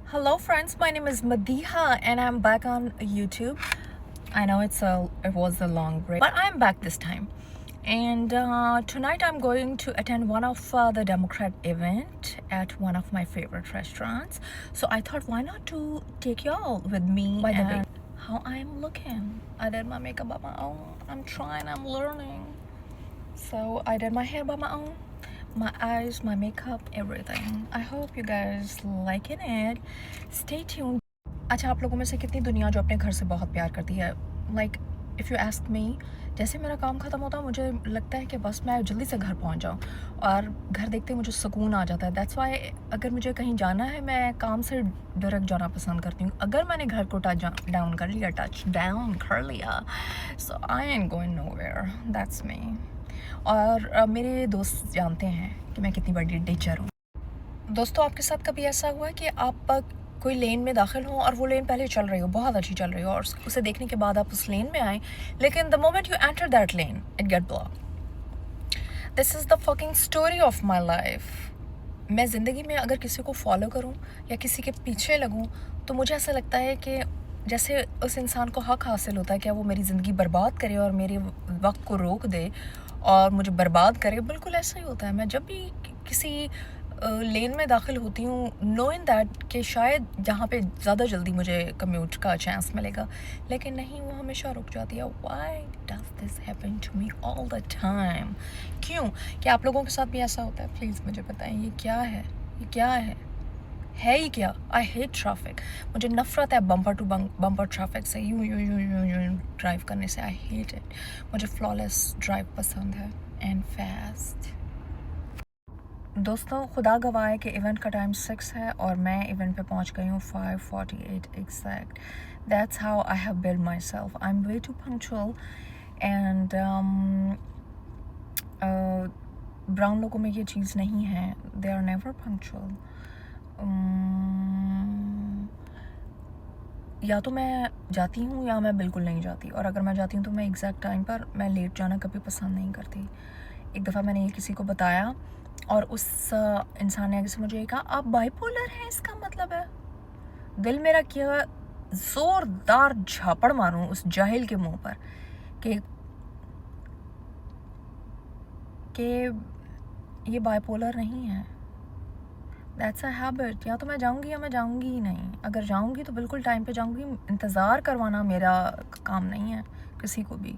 Hello friends, my name is Madiha and I'm back on YouTube. I know it was a long break, but I'm back this time. And tonight I'm going to attend one of the Democrat event at one of my favorite restaurants. So I thought, why not to take y'all with me? By the way, how I'm looking. I did my makeup by my own. I'm trying, I'm learning. So I did my hair by my own. My eyes, my makeup, everything. I hope you guys liking it. Stay tuned. अच्छा, आप लोगों में से कितनी दुनिया जो अपने घर से बहुत प्यार करती है? Like, if you ask me, जैसे मेरा काम ख़त्म होता है मुझे लगता है कि बस मैं जल्दी से घर पहुंच जाऊं और घर देखते मुझे सुकून आ जाता है. That's why अगर मुझे कहीं जाना है मैं काम से डायरेक्ट जाना पसंद करती हूँ. अगर मैंने घर को टच डाउन कर लिया, so I ain't going nowhere. That's me. और मेरे दोस्त जानते हैं कि मैं कितनी बड़ी डिचर हूँ. दोस्तों, आपके साथ कभी ऐसा हुआ है कि आप कोई लेन में दाखिल हो और वो लेन पहले चल रही हो, बहुत अच्छी चल रही हो, और उसे देखने के बाद आप उस लेन में आए, लेकिन the moment you enter that lane it get block. This is the fucking story of my life. मैं ज़िंदगी में अगर किसी को फॉलो करूँ या किसी के पीछे लगूँ तो मुझे ऐसा लगता है कि जैसे उस इंसान को हक हासिल होता है कि वो मेरी ज़िंदगी बर्बाद करे और मेरे वक्त को रोक दे और मुझे बर्बाद करे. बिल्कुल ऐसा ही होता है. मैं जब भी किसी लेन में दाखिल होती हूँ नोइंग दैट कि शायद जहाँ पे ज़्यादा जल्दी मुझे कम्यूट का चांस मिलेगा, लेकिन नहीं, वो हमेशा रुक जाती है. Why does this happen to me all the time? क्यों? क्या आप लोगों के साथ भी ऐसा होता है? प्लीज़ मुझे बताएं, ये क्या है? ये क्या है ही क्या? I hate traffic. मुझे नफ़रत है बम्पर टू बम्पर ट्रैफिक से, यूं यूं यूं यूं यूं ड्राइव करने से. I hate it. मुझे फ्लॉलेस ड्राइव पसंद है एंड फास्ट. दोस्तों, खुदा गवाह है कि इवेंट का टाइम 6 है और मैं इवेंट पे पहुंच गई हूँ 5:48 exact. That's how I have build my self. I am way too punctual and brown लोगों में ये चीज़ नहीं है. They are never punctual. या तो मैं जाती हूँ या मैं बिल्कुल नहीं जाती, और अगर मैं जाती हूँ तो मैं एग्जैक्ट टाइम पर. मैं लेट जाना कभी पसंद नहीं करती. एक दफ़ा मैंने ये किसी को बताया और उस इंसान ने आगे से मुझे कहा, आप बाइपोलर हैं, इसका मतलब है. दिल मेरा किया ज़ोरदार झापड़ मारूं उस जाहिल के मुंह पर कि ये बाइपोलर नहीं है. That's a habit. या तो मैं जाऊंगी या मैं जाऊंगी ही नहीं. अगर जाऊंगी तो बिल्कुल टाइम पे जाऊंगी. इंतज़ार करवाना मेरा काम नहीं है किसी को भी.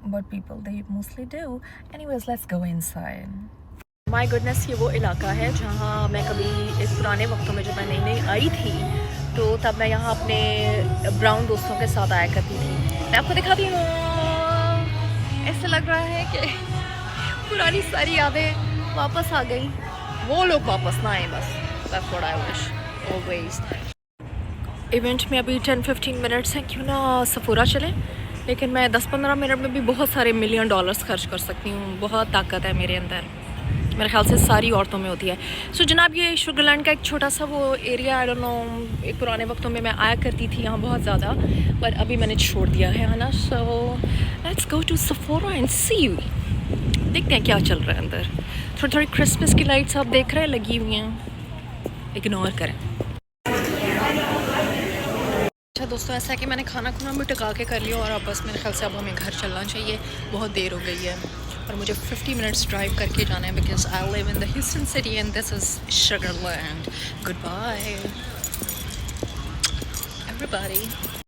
But people they mostly do. Anyways, let's go inside. My goodness, ये वो इलाका है जहाँ मैं कभी इस पुराने वक्तों में जब मैं नई नई आई थी तो तब मैं यहाँ अपने ब्राउन दोस्तों के साथ आया करती थी. मैं आपको दिखाती हूँ. ऐसा लग रहा है कि पुरानी सारी यादें वापस आ गई. वो लोग वापस ना आए बस. That's what I wish always. Event में अभी 10-15 मिनट्स हैं. क्यों ना सफोरा चलें, लेकिन मैं 10-15 मिनट में भी बहुत सारे $1 मिलियन खर्च कर सकती हूँ. बहुत ताकत है मेरे अंदर. मेरे ख्याल से सारी औरतों में होती है. सो जनाब, ये शुगरलैंड का एक छोटा सा वो एरिया. आई डोंट नो, एक पुराने वक्तों में मैं आया करती थी यहाँ बहुत ज़्यादा, पर अभी मैंने छोड़ दिया है ना. So let's go to Sephora and see. देखते हैं क्या चल रहा है अंदर. थोड़ी थोड़ी क्रिसमस की लाइट्स आप देख रहे हैं लगी हुई हैं. इग्नोर करें. अच्छा दोस्तों, ऐसा है कि मैंने खाना भी टका के कर लिया और अब बस मेरे ख्याल से अब हमें घर चलना चाहिए. बहुत देर हो गई है और मुझे 50 मिनट्स ड्राइव करके जाना है because I live in the Houston city and this is Sugar Land. Good bye everybody.